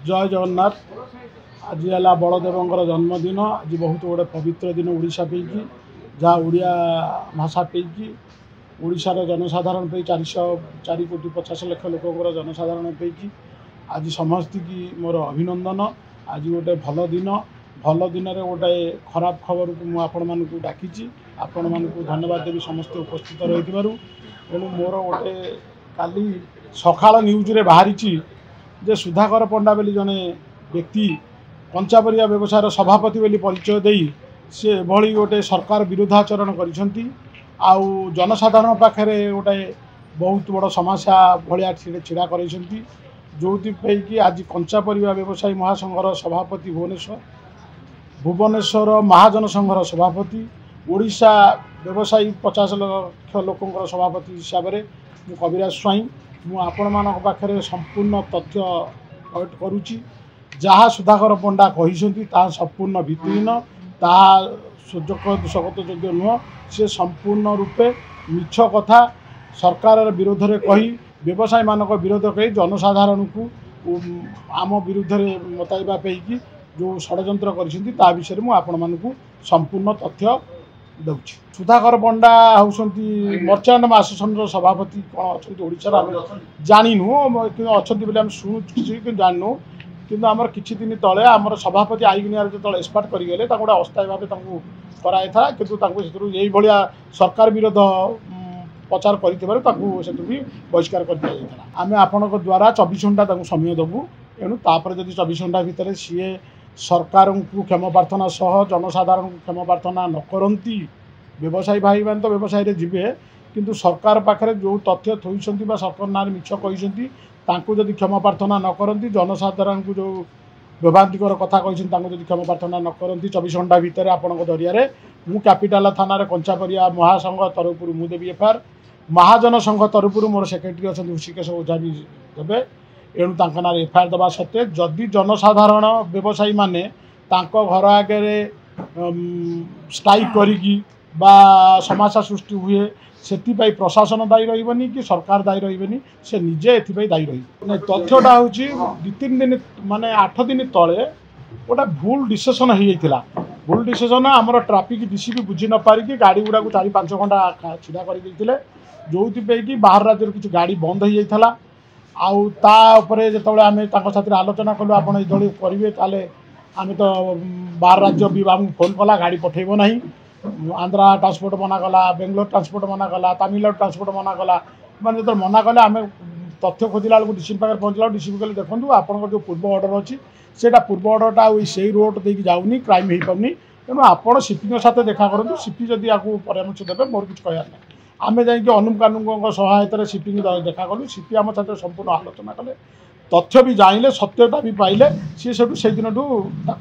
जय जगन्नाथ। आज है बलदेवर जन्मदिन। आज बहुत गोटे पवित्र दिन ओडिशा पे जहाँ ओडिया भाषा पे ओडिशार जनसाधारण पे 4,50,00,000 लोक जनसाधारण पे आज समस्त की मोर अभिनंदन। आज गोटे भल दिन में गोटे खराब खबर को मुझे डाकी आपण मानक धन्यवाद देवी समस्त उपस्थित रही तेणु मोर गोटे काली सकाळ न्यूज रे बाहरी जे सुधाकर पंडा बोली जने व्यक्ति कंचापरिया व्यवसाय सभापति बोली परिचय दे सी भली गोटे सरकार विरोधाचरण करिसेंती आउ जनसाधारण पाखे गोटे बहुत बड़ समस्या भलिया छिड़ा करिसेंती जो कि आज कंचापरिया व्यवसायी महासंघर सभापति भुवनेश्वर महाजन संघर सभापति ओडिशा व्यवसायी 50 लाख लोकंर सभापति हिसाब से कविराज स्वाई आपण मानक पाखे संपूर्ण तथ्य कलेक्ट करुच्ची जहाँ सुधाकर पंडा कही संपूर्ण भित्तिहीन ताहा स्वगत योग्य नुह से संपूर्ण रूपे मिछ कथा सरकार विरोध में कही व्यवसायी मानक विरोध कही जनसाधारण को आम विरुद्ध में मताइवाई जो षड्यंत्र कर विषय में आपण मानक संपूर्ण तथ्य दूची। सुधाकर पंडा होती मर्चेंट एसोसिएशन सभापति कौन अच्छा ओडिशा जानू अच्छा शुणु कि जानू किंतु आमर किछि दिन तले आमर सभापति आईगिनिया जो एक्सपर्ट करगले गोटे अस्थायी भाव कराई था किंतु यही भाया सरकार विरोध प्रचार कर बहिष्कार कर दिया। आम आपण द्वारा 24 घंटा समय देवु एणु तापर जदि 24 घंटा भितर सी सरकार को क्षमा प्रार्थना सह जनसाधारण को क्षमा प्रार्थना न करती व्यवसायी भाई मैंने तो व्यवसाय जीवे किंतु सरकार पाखे जो तथ्य थोड़ी सरकार ना मिछ कहते जदि क्षमा प्रार्थना न करती जनसाधारण को जो व्यवहारिकर कथा कहते क्षमा प्रार्थना न करती 24 घंटा भितर आपण जरिया मु कैपिटाल थाना कंचापरिया महासंघ तरफ मु देवी एफआईआर महाजन संघ तरफ मोर सेक्रेटरी अच्छा ऋषिकेश ओझा भी देवे एणु ना एफआईआर दबा सत्वे जदि जनसाधारण व्यवसायी माने घर आगे स्ट्राइक करी समस्या सृष्टि हुए से प्रशासन दायी रही कि सरकार दायी रही से निजे एपाई दायी रही तथ्यटा हूँ 2-3 दिन माने 8 दिन तले गोटे भूल डिसीजन हो भूल डिसीजन आमर ट्राफिक डीसीपी बुझी न पारिकी गाड़ी गुड़ा 4-5 घंटा छिड़ा कर जो कि बाहर राज्य किसी गाड़ी बंद हो जाता आउे जो आम साथी आलोचना कलु आप करेंगे ताले आम तो बाहर राज्य भी आमको फोन कला गाड़ी पठेब ना आंध्रा ट्रांसपोर्ट मना कला बेंगलोर ट्रांसपोर्ट मना कला तमिलनाडु ट्रांसपोर्ट मना कला मैंने जो मना कले आम तथ्य खोजला बेलू डीसीपी पाखे पहुँचला डीसीपी कहले देखो आपंकर जो पूर्व ऑर्डर अच्छी से पूर्व ऑर्डरटा से रोड देकी जाऊनी क्राइम हो पानी तेणु आप सीपी साथ देखा करूँ सीपी जदि आपको परामर्श देते मोर किसी कहना ना आम जाकि अनुप कानून सहायतार सीपी देखा कलु सीपी आम साथ संपूर्ण आलोचना कले तथ्य भी जाइले सत्यता भी पाइले सी से दिन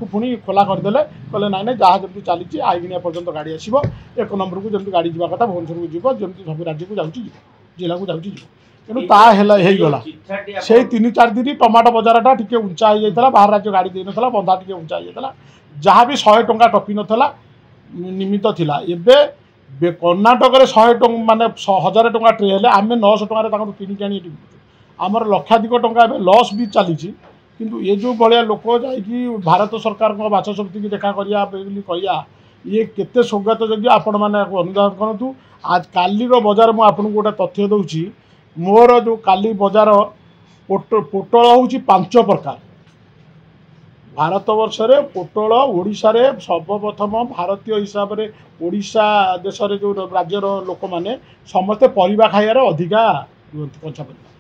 पुणी खोला करदे कहले ना ना जहाँ जमी चली आईगिनिया पर्यंत गाड़ी आसो 1 नंबर को जमी गाड़ी जावा कथा भुवनेश्वर को जीव जमी सब राज्य को जाऊँगी जिला को जाऊँगी तेणु तागला से 3-4 दिन टमाटो बजारटा टी उंचा हो जाता बाहर राज्य गाड़ी दे ना बंधा टी उंचा हो जाता जहाँ भी 100 टंका टपी नाला निमित्त थिला एबे कर्णाटक 100 टंका माने 1000 टंका ट्रे हेले आम 900 टंका किणिक आनी आमर लक्षाधिक टंका लॉस भी चली किंतु ये जो भाया लोक जाकि भारत सरकार बाचशक्ति की देखा करिया ये केते सौगात योग्य आपण मैंने अनुधान करूँ। आज कालीर बजार मुझे आपको गोटे तथ्य दूसरी मोर जो काली बजार पोटल हूँ 5 प्रकार भारत वर्ष में पोटल ओडिशा रे सर्वप्रथम भारतीय हिसाब से ओडिशा देश जो राज्यर लोक मैंने समस्ते परिवा खाइबार अधिका कंचापरिया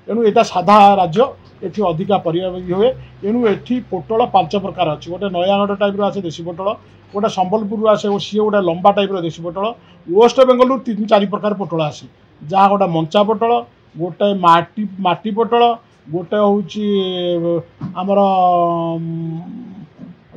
तेणु यहाँ साधा राज्य ये अधिका परिवा हुए तेणु ये पोटल 5 प्रकार अच्छी गोटे नयागढ़ टाइप आसे देशी पोटल गोटे संबलपुर आसे सी गोटे लंबा टाइप देशी पोटल वेस्ट बेंगल 3-4 प्रकार पोटल आसे जहाँ गोटे मंचा पोटल गोटे माटी पोटल गोटे हूँ आमर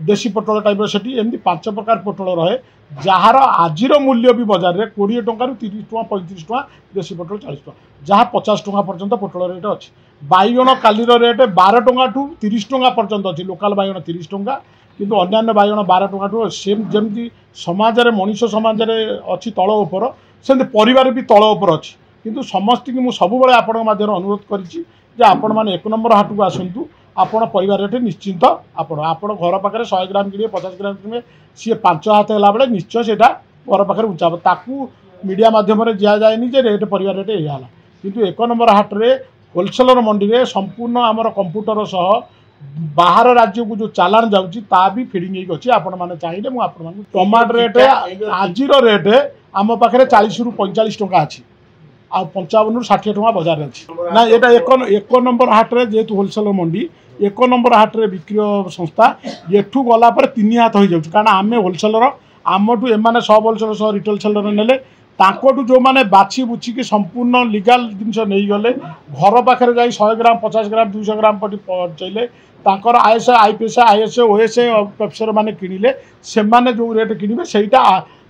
देशी पोटल टाइप से 5 प्रकार पोटल रहे जार आजिर मूल्य भी बजार में 20 टंका 30 टंका 35 टंका देशी पोटल 40 टंका जहाँ 50 टंका पर्यंत पोटल रेट अच्छी बैगण कालीर रेट 12 टंका ठू 30 टंका पर्यंत अच्छी लोकाल बैगण 30 टंका किंतु अन्य बैगण 12 टंका ठू सेम जमी समाज मनीष समाज अच्छी तल उपर से परिवार भी तल उपर अच्छी किंतु समस्त की मुझे सब आपण अनुरोध करी आपण मैंने 1 नंबर हाट को आसतु आपण परिवार रेट निश्चिंत आपण आपण घर पाखे 100 ग्राम किणे 50 ग्राम किणे सी 5 हाथ है बेले निश्चय से घर पाखे उंचा ताकू मीडिया माध्यम दि जाए जे रेट परिवार रेट यहाँ किंतु 1 नंबर हाट रे होलसेलर मंडी रे संपूर्ण आमर कंप्यूटर सह बाहर राज्य को जो चालान जाऊँगी ता भी फिडिंग अच्छी आपण मैंने चाहिए मुझे टमाटर रेट आज रेट आम पाखे 40 ରୁ 45 टंका अच्छी आ 55 ରୁ 60 टंका बजार अच्छी ना यहाँ एक नंबर हाट रे जेहेतु होलसेलर मंडी 1 नंबर हाट रे बिक्री संस्था एठू गला पर 3 हाथ हो जाऊँ कारण आम होलसेलर आमठू एम सब होलसेलर सह रिटेल सेलर नेले तांकोटू जो माने बाछी बुछिकी संपूर्ण लीगल जिनस नहीं गले घर पाखे जा 100 ग्राम 50 ग्राम 200 ग्राम पटी पहुँचले तांकर IAS IPS IAS OAS officer मैंने किणिले से जो रेट किणवे सहीटा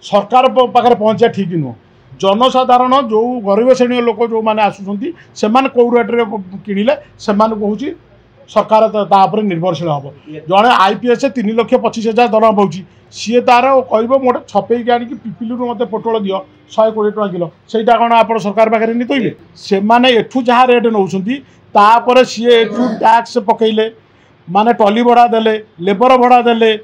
सरकार पाखे पहुँचा ठीक नुह जनसाधारण जो गरीब श्रेणी लोक जो मैंने आसुँच से कौ रेट्रे किणिले से कहूँ सरकार तापर निर्भरशील हम जड़े आईपीएस 3,25,000 दरमा पाँच सी तार कह मोटे छपेक आनिक पिपिलू मत पोटल दियो 120 टका किलो सहीटा कौन आप सरकार पाखे नहीं कहले से मैंने एठू जहाँ रेट नौकर सी एठू टैक्स पकईले माने टली भड़ा देले लेबर भड़ा देले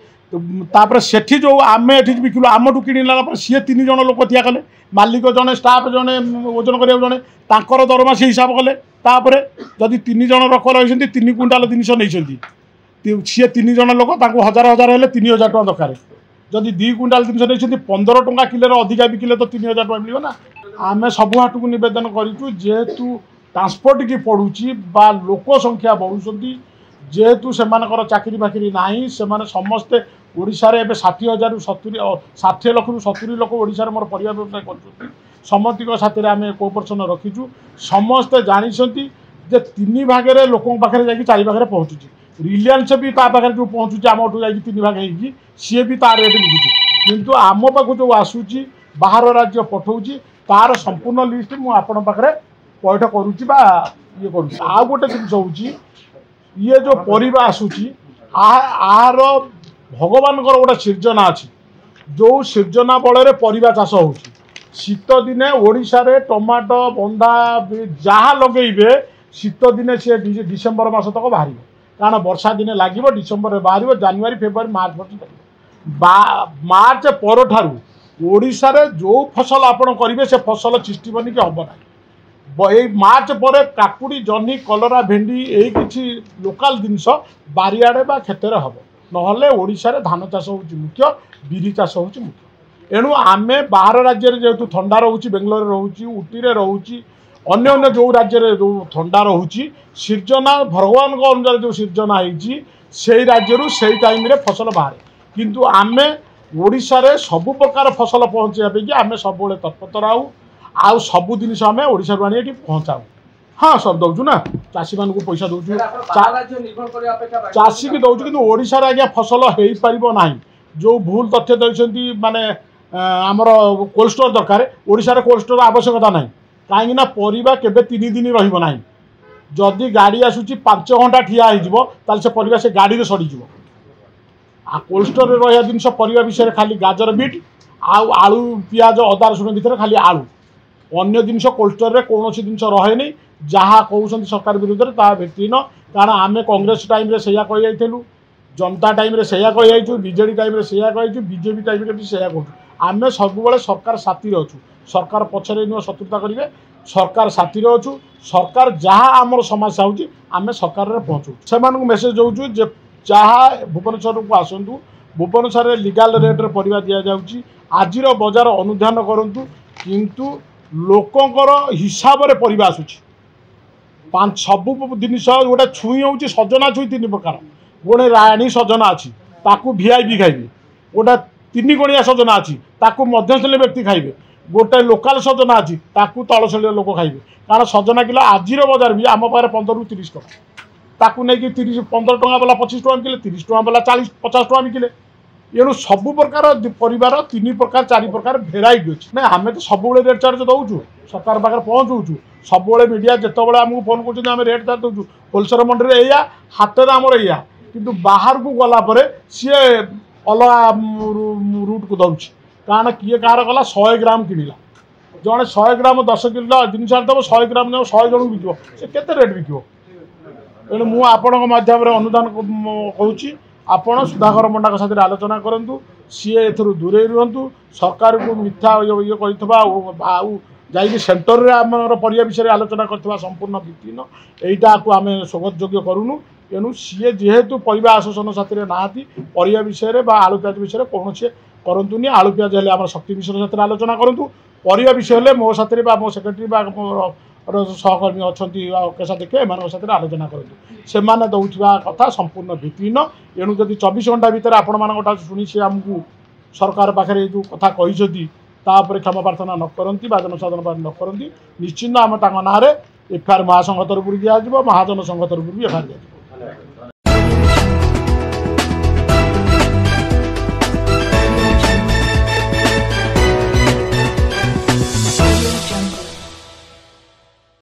तापर सेठी जो आम एठी बिकिलु आमठू किणला सी 3 जन लोक ठिया कले मालिक जड़े स्टाफ जड़े ओजन करा जड़े तांकर दरमा से हिसाब कले तापर जदि 3 जन लोक रही 3 क्विंटाल जिनिस नहीं सी 3 जन लोक 1000 हेल्ले 3000 टका दरकार जदि 2 क्विंटाल जिनिस नहीं 15 टका किलो अधिका बिकिले तो 3000 टका मिल ना आम सब हाट को नवेदन करूँ जेहेतु ट्रांसपोर्ट की पड़ुची बा लोक संख्या बढ़ुंट जेहेतु से चाकरी बाकरी ना से समस्ते ओडिशारे एबे 60,000 ରୁ 60 लाख ରୁ 70 लाख ओडिशारे मोर परिवार व्यवसाय कर समतिक साथी आम कोऑपरेशन रखीचु समस्ते जानी जे 3 भागे लोक पाखे जा 4 भागे पहुँचुची रिलायंस भी पाखे जो पहुँचुची आम जा 3 भाग हो सी भी तार रेट बिकुची किंतु आम पाक जो आसूची बाहर राज्य पठाऊँगी तार संपूर्ण लिस्ट मुझे पाखे पैठ करुच्ची ये करुच्ची आ गोटे जिन हूँ ये जो परिवा आसूची आहार भगवान गोटे सृजना अच्छी जो सृजना बल परिवा चाष हो शीत दिने ओडिशा रे टमाटो बंधा जहाँ लगे शीत दिने सी डिसेम्बर मास तक बाहर कारण वर्षा दिने लगे डिसेम्बर बाहर जानुरी फेब्रुआरी मार्च मार्च पर ठारू ओडिशा रे जो फसल आपड़ करेंगे से फसल चिष्टिबनी कि हम ना मार्च पर काकुड़ी जह्नी कलरा भेंडी यही किसी लोकल जिनस बारियाड़े बा क्षेत्र हम ना ओडिशा रे धान चाष हूँ मुख्य बिरी चाष हूँ मुख्य एणु आम बाहर राज्य जेहेतु ठंडा रोचे बेंगलोर रोचे उटी रोचे अन्य जो राज्य जो ठंडा रोचे सृजना भगवान अनुसार जो सृजना होती से राज्य से टाइम रे फसल बाहर किंतु आम ओडिशा रे सब प्रकार फसल पहुँचापी आम सब तत्पर आउ सबू जिन आम ओडिशा आनी ये पहुँचाऊ हाँ सब दौचु ना चाषी मान पैसा दौचु चाषी की दौचु कि ओडिशा रे आज्ञा फसल हो पार ना जो भूल तथ्य देते माने आमर कोल्ड स्टोर दरकार ओडिशा रे कोल्ड स्टोर आवश्यकता ना कहीं परिवा केबे 3 दिन रहिबो नाही जदि गाड़ी आसुची 5 घंटा ठिया हो से परिवा से गाड़ी रे सड़ी जीवो आ कोल्ड स्टोर रे रहिया जिनस परिवा विषय खाली गाजर बीट आलू पियाज अदा रसुण भितर खाली आलू अन्य जिनस कोल्ड स्टोर रे कौन जिनस रहे नहीं जहाँ कहते सरकार विरुद्ध में भित्तिहीन कारण आम कांग्रेस टाइम रे सैया कही जाइलु जनता टाइम रे सैया कही जाइछु बीजेडी टाइम रे सैया कही बीजेपी टाइम रे भी सैया कहूँ आम सब सरकार साथी अच्छु सरकार पछरे नुह शत्रुता करेंगे सरकार साथी अच्छु सरकार जहाँ आमर समस्या होची आम सरकार रे पहुँचू से मेसेज दौचु जे जहाँ भुवनेश्वर को आसतु भुवनेश्वर में लीगल रेट्रे परिवा दि जाऊँगी आज बजार अनुधान करूँ किंतु लोकंर हिसाब से परिवा आसूची सब जिनस गोटे छुई हूँ सजना छुई 3 प्रकार गोटे राणी सजना अच्छी ताकू वीआईपी खाइबे गोटे 3 कोणिया सजना अच्छी ताकू मध्यश्रेणी व्यक्ति खाइबे गोटे लोकाल सजना अच्छी ताकू तल श्रेणी लोक खाइबे कारण सजना किलो आज बजार भी आम पाखे 15 ରୁ 30 टका ताकू नहीं 15 टका वाला 25 टका बिकिले 30 टका वाला 40-50 टका बिकिले एणु सबु प्रकार परिवार 3 प्रकार 4 प्रकार भेराइटी अच्छी ना आम तो सब रेट चार्ज दौचु सरकार पाखे पहुँचू सब मीडिया जितेबाला आमको फोन कर रेट चार्ज दौचु होलसेल मंडी में या हाटर आमर या किंतु बाहर को गलापर सी अलग रूट को दौर कारण किए कह गला 100 ग्राम किणला जड़े 100 ग्राम 10 किलो जिन दब 100 ग्राम 100 जन बिक से केते रेट बिक तेणु मु आपण माध्यम अनुदान कहूँ आपण सुधाकर पंडा साथ आलोचना करूँ सी एथर दूरे रुहतु सरकार को मिथ्या ये कर सेन्टर में आम परिया विषय आलोचना करथिबा संपूर्ण भित्तिहीन एटा को आम स्वागतयोग्य करूनु तेणु सी जेहेतु परिवा आश्वासन साथी नहांती परिया विषय आलु प्याज विषय कौन से करतुनि आलु प्याज हेल्ले आम शक्ति मिश्र साथ आलोचना करूँ परिया विषय हेल्ले मो साथी मो सेक्रेटरी सहकर्मी अच्छा केशा देखे एम साथ आलोचना करूँ से दौरा कथा संपूर्ण भित्तिहीन एणु जदि 24 घंटा भितर आपण मानक शुणी सी आमको सरकार पाखे जो कथा कही तापर क्षमा प्रार्थना न करती जनसाधारण न करती निश्चिंत आम ना एफआईआर महासंघ तरफ दिज्व महाजन संघ तरफ भी एफआईआर दिया।